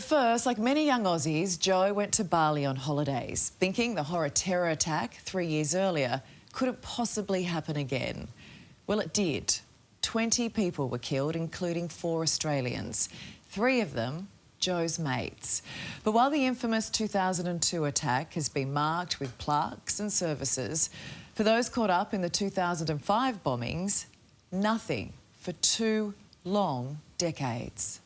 But first, like many young Aussies, Joe went to Bali on holidays, thinking the horror terror attack 3 years earlier couldn't possibly happen again. Well, it did. 20 people were killed, including 4 Australians. 3 of them, Joe's mates. But while the infamous 2002 attack has been marked with plaques and services, for those caught up in the 2005 bombings, nothing for 2 long decades.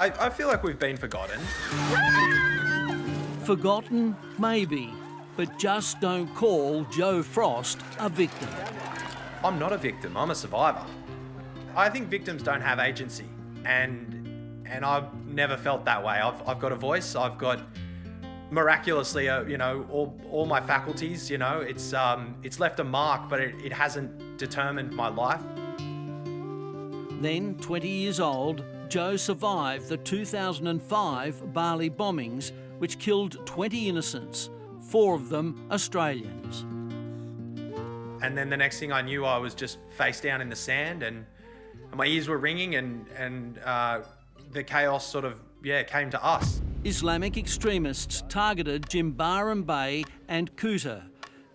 I feel like we've been forgotten. Forgotten, maybe, but just don't call Joe Frost a victim. I'm not a victim, I'm a survivor. I think victims don't have agency, and I've never felt that way. I've got a voice, I've got miraculously, all my faculties, it's left a mark, but it hasn't determined my life. Then, 20 years old, Joe survived the 2005 Bali bombings, which killed 20 innocents, 4 of them Australians. And then the next thing I knew, I was just face down in the sand, and my ears were ringing, and the chaos sort of, came to us. Islamic extremists targeted Jimbaran Bay and Kuta.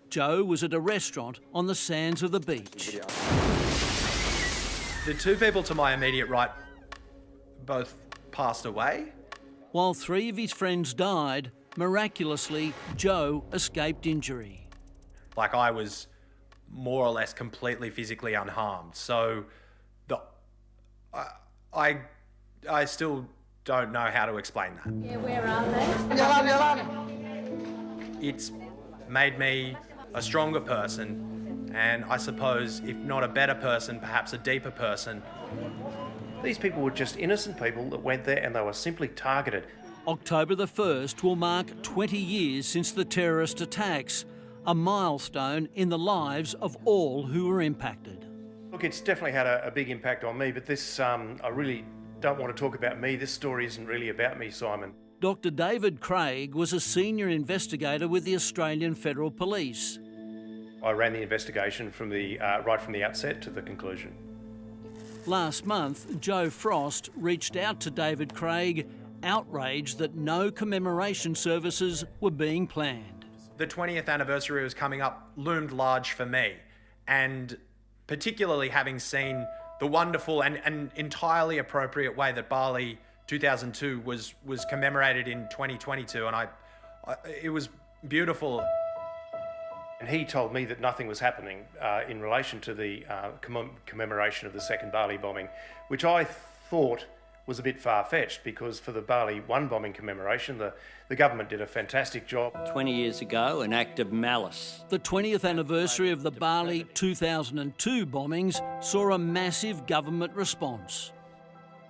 Joe was at a restaurant on the sands of the beach. The 2 people to my immediate right both passed away. While 3 of his friends died, miraculously, Joe escaped injury. Like, I was more or less completely physically unharmed. So I still don't know how to explain that. Yeah, where are they? It's made me a stronger person, and I suppose, if not a better person, perhaps a deeper person. These people were just innocent people that went there and they were simply targeted. October the 1st will mark 20 years since the terrorist attacks, a milestone in the lives of all who were impacted. Look, it's definitely had a big impact on me, but this, I really don't want to talk about me. This story isn't really about me, Simon. Dr. David Craig was a senior investigator with the Australian Federal Police. I ran the investigation from right from the outset to the conclusion. Last month, Joe Frost reached out to David Craig, outraged that no commemoration services were being planned. The 20th anniversary was coming up loomed large for me, and particularly having seen the wonderful and entirely appropriate way that Bali 2002 was commemorated in 2022, and it was beautiful. And he told me that nothing was happening in relation to the commemoration of the second Bali bombing, which I thought was a bit far-fetched, because for the Bali 1 bombing commemoration, the government did a fantastic job. 20 years ago, an act of malice. The 20th anniversary of the Bali 2002 bombings saw a massive government response.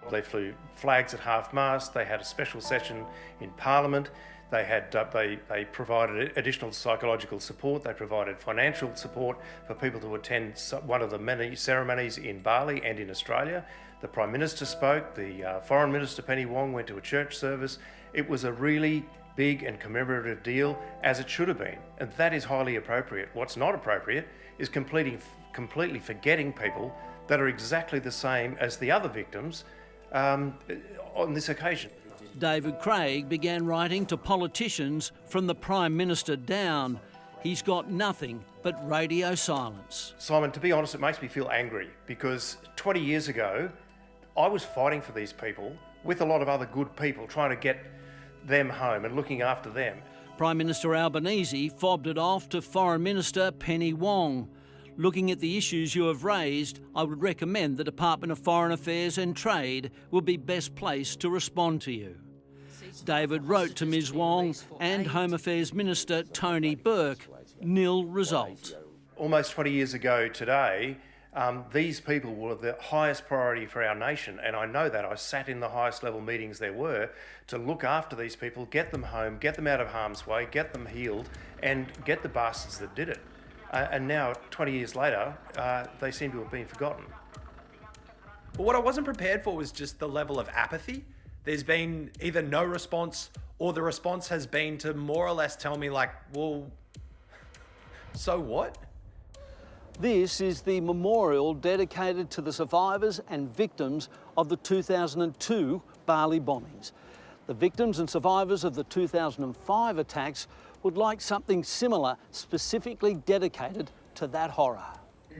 They flew flags at half-mast, they had a special session in Parliament, they provided additional psychological support, they provided financial support for people to attend one of the many ceremonies in Bali and in Australia. The Prime Minister spoke, the Foreign Minister Penny Wong went to a church service. It was a really big and commemorative deal, as it should have been, and that is highly appropriate. What's not appropriate is completely forgetting people that are exactly the same as the other victims on this occasion. David Craig began writing to politicians from the Prime Minister down. He's got nothing but radio silence. Simon, to be honest, it makes me feel angry, because 20 years ago, I was fighting for these people with a lot of other good people, trying to get them home and looking after them. Prime Minister Albanese fobbed it off to Foreign Minister Penny Wong. Looking at the issues you have raised, I would recommend the Department of Foreign Affairs and Trade would be best placed to respond to you. David wrote to Ms Wong and Home Affairs Minister Tony Burke, nil result. Almost 20 years ago today, these people were the highest priority for our nation, and I know that. I sat in the highest level meetings there were to look after these people, get them home, get them out of harm's way, get them healed, and get the bastards that did it. And now, 20 years later, they seem to have been forgotten. But what I wasn't prepared for was just the level of apathy. There's been either no response, or the response has been to more or less tell me, like, well, so what? This is the memorial dedicated to the survivors and victims of the 2002 Bali bombings. The victims and survivors of the 2005 attacks would like something similar, specifically dedicated to that horror.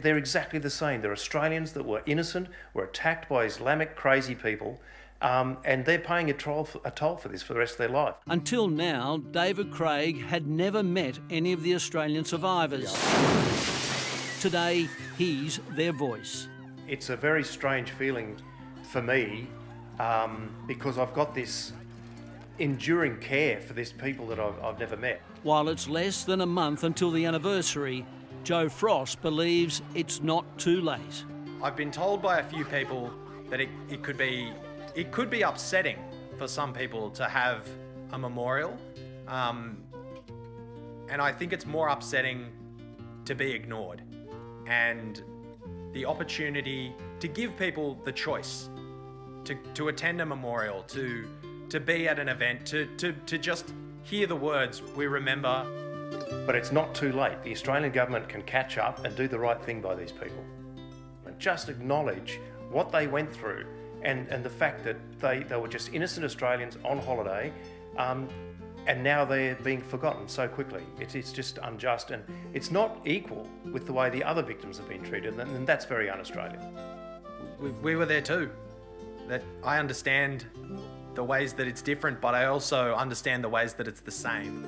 They're exactly the same. They're Australians that were innocent, were attacked by Islamic crazy people, and they're paying a toll for this for the rest of their life. Until now, David Craig had never met any of the Australian survivors. Today, he's their voice. It's a very strange feeling for me because I've got this enduring care for these people that I've never met. While it's less than a month until the anniversary, Joe Frost believes it's not too late. I've been told by a few people that it could be upsetting for some people to have a memorial, and I think it's more upsetting to be ignored. And the opportunity to give people the choice to attend a memorial, to be at an event, to just hear the words, we remember. But it's not too late. The Australian government can catch up and do the right thing by these people. And just acknowledge what they went through and the fact that they were just innocent Australians on holiday, and now they're being forgotten so quickly. It's just unjust, and it's not equal with the way the other victims have been treated, and that's very un-Australian. We were there too. That I understand the ways that it's different, but I also understand the ways that it's the same.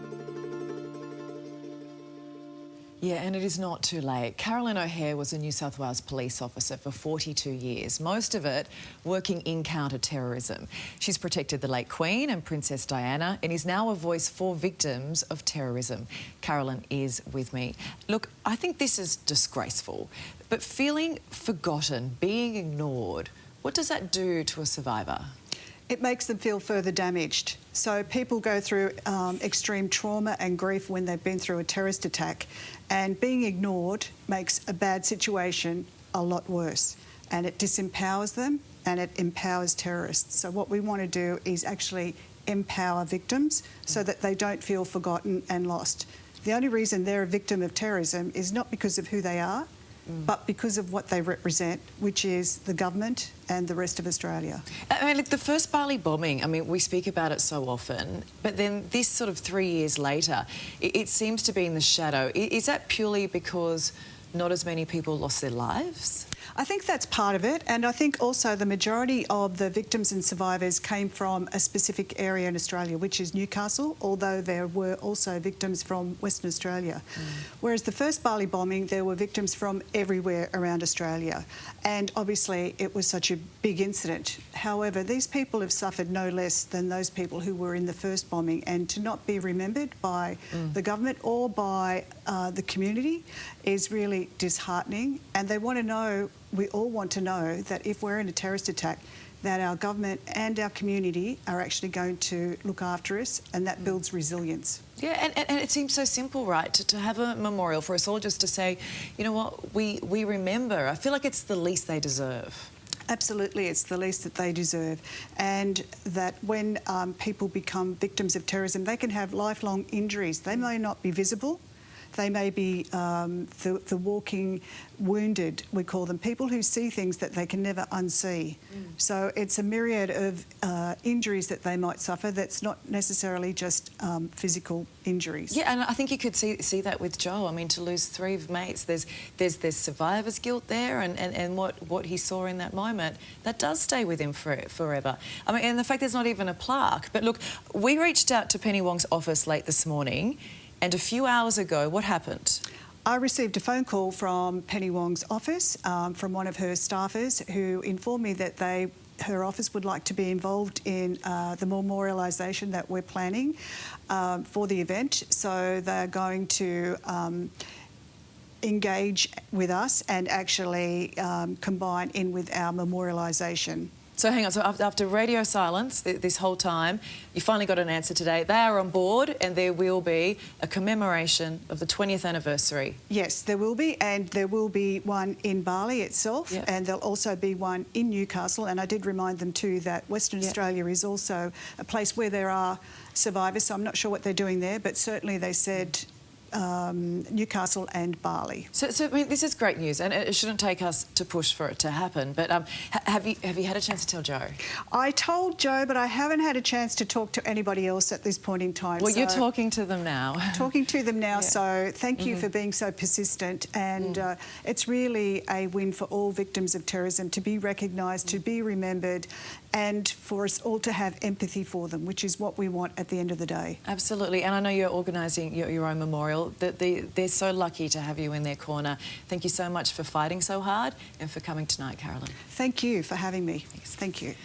Yeah, and it is not too late. Carolyn O'Hare was a New South Wales police officer for 42 years, most of it working in counter-terrorism. She's protected the late Queen and Princess Diana and is now a voice for victims of terrorism. Carolyn is with me. Look, I think this is disgraceful, but feeling forgotten, being ignored, what does that do to a survivor? It makes them feel further damaged. So people go through extreme trauma and grief when they've been through a terrorist attack, and being ignored makes a bad situation a lot worse, and it disempowers them and it empowers terrorists. So what we want to do is actually empower victims so that they don't feel forgotten and lost. The only reason they're a victim of terrorism is not because of who they are, but because of what they represent, which is the government and the rest of Australia. I mean, look, the first Bali bombing, I mean, we speak about it so often, but then this sort of 3 years later, it seems to be in the shadow. Is that purely because not as many people lost their lives? I think that's part of it, and I think also the majority of the victims and survivors came from a specific area in Australia, which is Newcastle, although there were also victims from Western Australia. Whereas the first Bali bombing, there were victims from everywhere around Australia, and obviously it was such a big incident. However, these people have suffered no less than those people who were in the first bombing, and to not be remembered by the government or by the community is really disheartening, and they want to know, we all want to know that if we're in a terrorist attack, that our government and our community are actually going to look after us, and that builds resilience. Yeah, and it seems so simple, right, to have a memorial for us all, just to say, you know what, we remember. I feel like it's the least they deserve. Absolutely, it's the least that they deserve, and that when people become victims of terrorism, they can have lifelong injuries. They may not be visible. They may be the walking wounded, we call them, people who see things that they can never unsee. So it's a myriad of injuries that they might suffer that's not necessarily just physical injuries. Yeah, and I think you could see that with Joe. I mean, to lose 3 mates, there's survivor's guilt there, and what he saw in that moment, that does stay with him forever. I mean, and the fact there's not even a plaque. But look, we reached out to Penny Wong's office late this morning, and a few hours ago, what happened? I received a phone call from Penny Wong's office from one of her staffers who informed me that her office would like to be involved in the memorialisation that we're planning for the event. So they're going to engage with us and actually combine in with our memorialisation. So hang on, so after radio silence this whole time, you finally got an answer today. They are on board, and there will be a commemoration of the 20th anniversary. Yes, there will be, and there will be one in Bali itself, and there'll also be one in Newcastle. And I did remind them too that Western Australia is also a place where there are survivors, so I'm not sure what they're doing there, but certainly they said Newcastle and Bali. So I mean, this is great news, and it shouldn't take us to push for it to happen. But have you had a chance to tell Joe? I told Joe, but I haven't had a chance to talk to anybody else at this point in time. Well, you're talking to them now. Talking to them now, so thank you for being so persistent. And it's really a win for all victims of terrorism to be recognised, to be remembered, and for us all to have empathy for them, which is what we want at the end of the day. Absolutely, and I know you're organising your own memorial. They're so lucky to have you in their corner. Thank you so much for fighting so hard and for coming tonight, Carolyn. Thank you for having me. Thanks. Thank you.